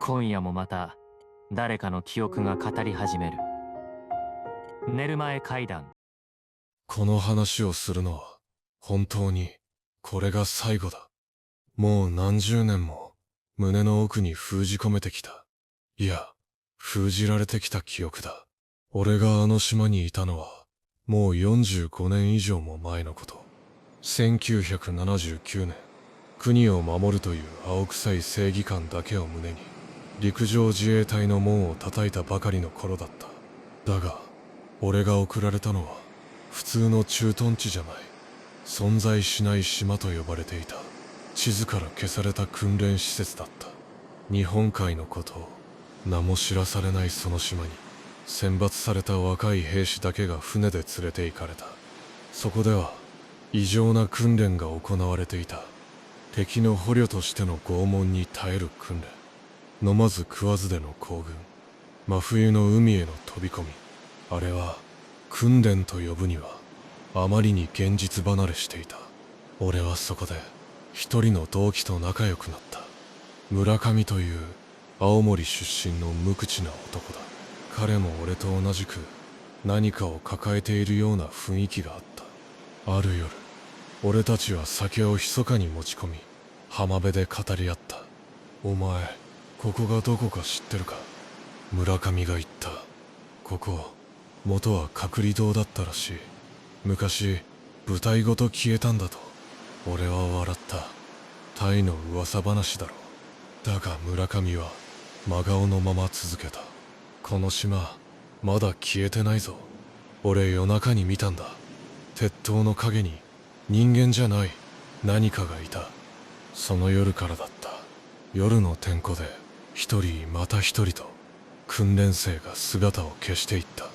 今夜もまた誰かの記憶が語り始める。寝る前怪談。この話をするのは本当にこれが最後だ。もう何十年も胸の奥に封じ込めてきた。いや、封じられてきた記憶だ。俺があの島にいたのはもう45年以上も前のこと。1979年、国を守るという青臭い正義感だけを胸に陸上自衛隊の門を叩いたばかりの頃だった。だが俺が送られたのは普通の駐屯地じゃない、存在しない島と呼ばれていた地図から消された訓練施設だった。日本海のことを名も知らされないその島に選抜された若い兵士だけが船で連れて行かれた。そこでは異常な訓練が行われていた。敵の捕虜としての拷問に耐える訓練、飲まず食わずでの行軍、真冬の海への飛び込み。あれは訓練と呼ぶにはあまりに現実離れしていた。俺はそこで一人の同期と仲良くなった。村上という青森出身の無口な男だ。彼も俺と同じく何かを抱えているような雰囲気があった。ある夜、俺たちは酒を密かに持ち込み浜辺で語り合った。お前、ここがどこか知ってるか？村上が言った。ここ元は隔離棟だったらしい。昔部隊ごと消えたんだと。俺は笑った。タイの噂話だろう。だが村上は真顔のまま続けた。この島まだ消えてないぞ。俺夜中に見たんだ。鉄塔の陰に人間じゃない何かがいた。その夜からだった。夜の点呼で一人また一人と訓練生が姿を消していった。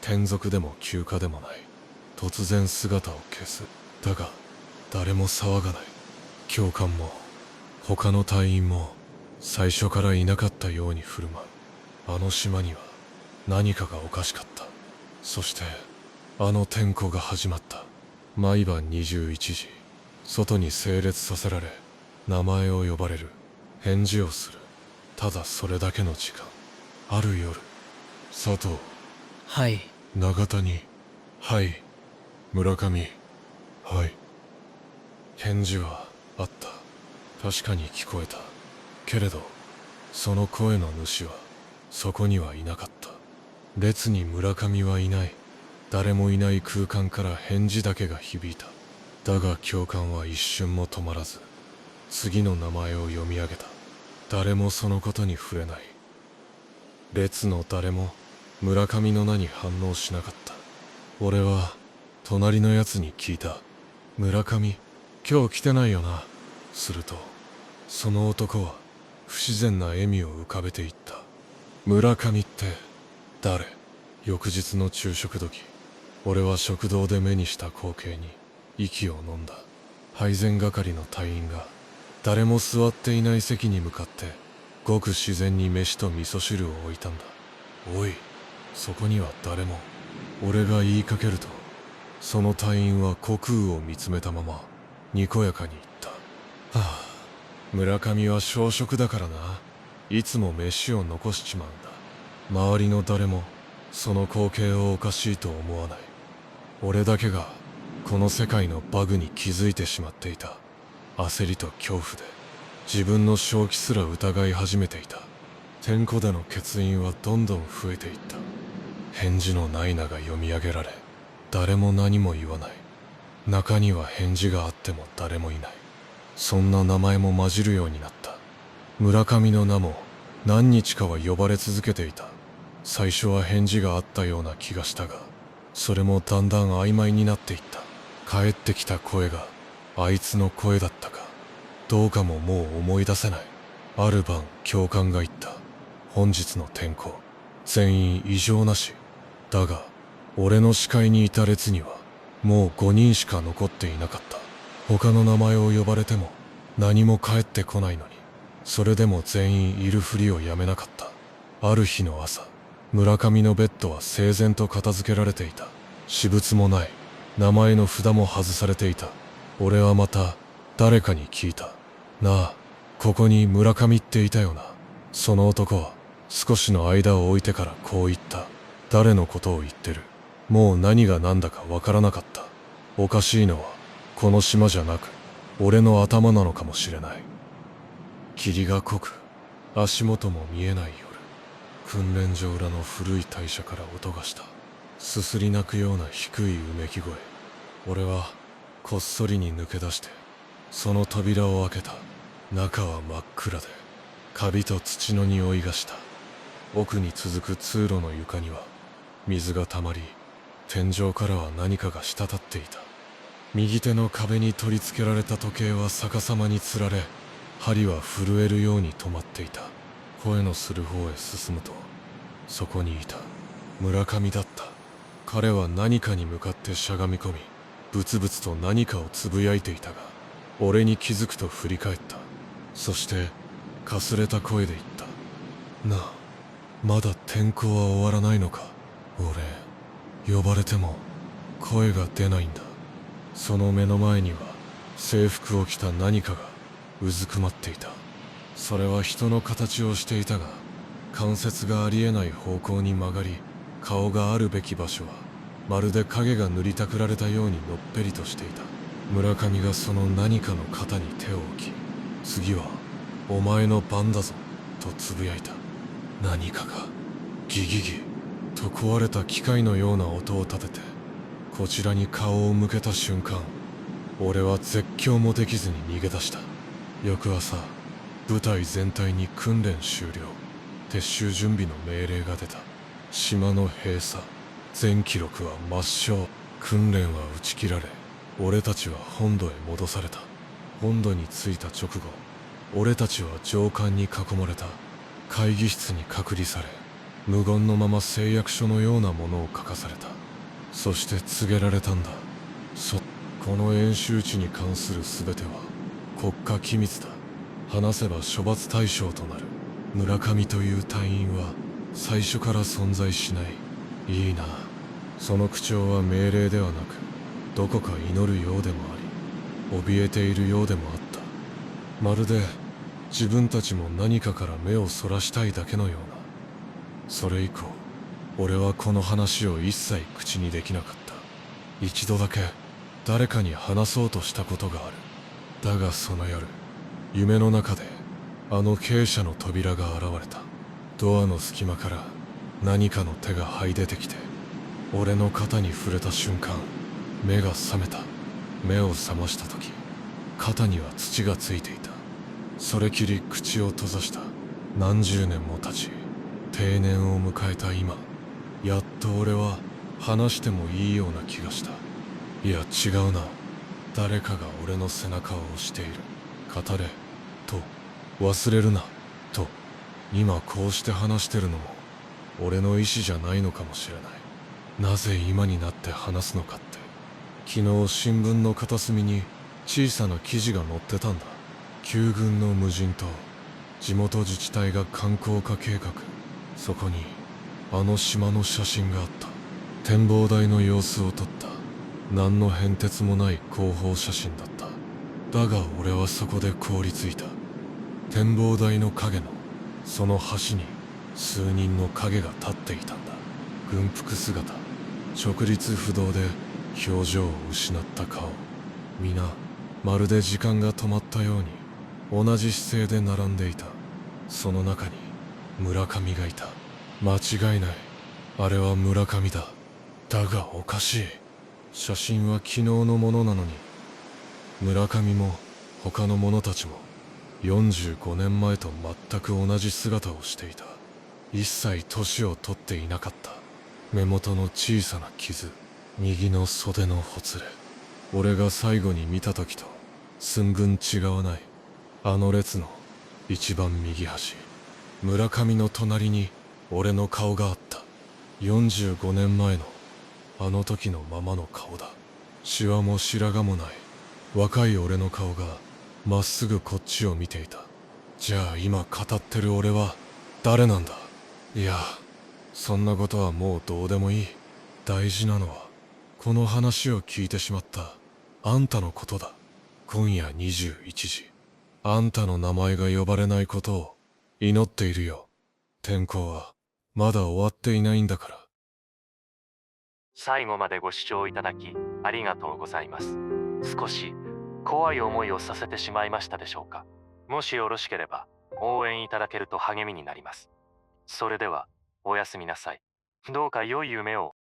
転属でも休暇でもない。突然姿を消す。だが誰も騒がない。教官も他の隊員も最初からいなかったように振る舞う。あの島には何かがおかしかった。そしてあの転校が始まった。毎晩21時、外に整列させられ名前を呼ばれる。返事をする。ただそれだけの時間。ある夜、佐藤。はい。長谷。はい。村上。はい。返事はあった。確かに聞こえた。けれどその声の主はそこにはいなかった。列に村上はいない。誰もいない空間から返事だけが響いた。だが教官は一瞬も止まらず次の名前を読み上げた。誰もそのことに触れない。列の誰も村上の名に反応しなかった。俺は隣のやつに聞いた。村上、今日来てないよな。するとその男は不自然な笑みを浮かべていった。村上って誰？翌日の昼食時、俺は食堂で目にした光景に息を飲んだ。配膳係の隊員が誰も座っていない席に向かってごく自然に飯と味噌汁を置いたんだ。おい、そこには誰も。俺が言いかけるとその隊員は虚空を見つめたままにこやかに言った。はあ、村上は小食だからな。いつも飯を残しちまうんだ。周りの誰もその光景をおかしいと思わない。俺だけがこの世界のバグに気づいてしまっていた。焦りと恐怖で自分の正気すら疑い始めていた。点呼での欠員はどんどん増えていった。返事のない名が読み上げられ誰も何も言わない。中には返事があっても誰もいない。そんな名前も混じるようになった。村上の名も何日かは呼ばれ続けていた。最初は返事があったような気がしたが、それもだんだん曖昧になっていった。帰ってきた声があいつの声だったかどうかももう思い出せない。ある晩教官が言った。本日の転校全員異常なし。だが俺の視界にいた列にはもう5人しか残っていなかった。他の名前を呼ばれても何も返ってこないのに、それでも全員いるふりをやめなかった。ある日の朝、村上のベッドは整然と片付けられていた。私物もない。名前の札も外されていた。俺はまた誰かに聞いた。なあ、ここに村上っていたよな。その男は少しの間を置いてからこう言った。誰のことを言ってる？もう何が何だかわからなかった。おかしいのはこの島じゃなく俺の頭なのかもしれない。霧が濃く足元も見えない夜、訓練場裏の古い大社から音がした。すすり泣くような低いうめき声。俺はこっそりに抜け出してその扉を開けた。中は真っ暗でカビと土の匂いがした。奥に続く通路の床には水が溜まり、天井からは何かが滴っていた。右手の壁に取り付けられた時計は逆さまにつられ、針は震えるように止まっていた。声のする方へ進むと、そこにいた村上だった。彼は何かに向かってしゃがみ込み、ブツブツと何かをつぶやいていたが、俺に気づくと振り返った。そしてかすれた声で言った。なあ、まだ天候は終わらないのか。俺、呼ばれても声が出ないんだ。その目の前には制服を着た何かがうずくまっていた。それは人の形をしていたが、関節がありえない方向に曲がり、顔があるべき場所はまるで影が塗りたくられたようにのっぺりとしていた。村上がその何かの肩に手を置き、次はお前の番だぞとつぶやいた。何かがギギギと壊れた機械のような音を立ててこちらに顔を向けた瞬間、俺は絶叫もできずに逃げ出した。翌朝、部隊全体に訓練終了、撤収準備の命令が出た。島の閉鎖、全記録は抹消。訓練は打ち切られ、俺たちは本土へ戻された。本土に着いた直後、俺たちは上官に囲まれた。会議室に隔離され、無言のまま誓約書のようなものを書かされた。そして告げられたんだ。この演習地に関する全ては国家機密だ。話せば処罰対象となる。村上という隊員は最初から存在しない。いいな。その口調は命令ではなく、どこか祈るようでもあり、怯えているようでもあった。まるで自分たちも何かから目をそらしたいだけのような。それ以降、俺はこの話を一切口にできなかった。一度だけ誰かに話そうとしたことがある。だがその夜、夢の中であの鶏舎の扉が現れた。ドアの隙間から何かの手が這い出てきて、俺の肩に触れた瞬間、目が覚めた。目を覚ました時、肩には土がついていた。それきり口を閉ざした。何十年も経ち、定年を迎えた今、やっと俺は話してもいいような気がした。いや違うな。誰かが俺の背中を押している。語れと、忘れるなと。今こうして話してるのも俺の意思じゃないのかもしれない。なぜ今になって話すのかって。昨日新聞の片隅に小さな記事が載ってたんだ。旧軍の無人島、地元自治体が観光化計画。そこにあの島の写真があった。展望台の様子を撮った何の変哲もない広報写真だった。だが俺はそこで凍りついた。展望台の影のその端に数人の影が立っていたんだ。軍服姿、直立不動で表情を失った顔。皆まるで時間が止まったように同じ姿勢で並んでいた。その中に村上がいた。間違いない、あれは村上だ。だがおかしい。写真は昨日のものなのに、村上も他の者たちも45年前と全く同じ姿をしていた。一切年を取っていなかった。目元の小さな傷、右の袖のほつれ。俺が最後に見た時と寸分違わない。あの列の一番右端、村上の隣に俺の顔があった。45年前のあの時のままの顔だ。シワも白髪もない若い俺の顔がまっすぐこっちを見ていた。じゃあ今語ってる俺は誰なんだ。いや、そんなことはもうどうでもいい。大事なのはこの話を聞いてしまったあんたのことだ。今夜21時、あんたの名前が呼ばれないことを祈っているよ。天候はまだ終わっていないんだから。最後までご視聴いただきありがとうございます。少し怖い思いをさせてしまいましたでしょうか。もしよろしければ応援いただけると励みになります。それではおやすみなさい。どうか良い夢を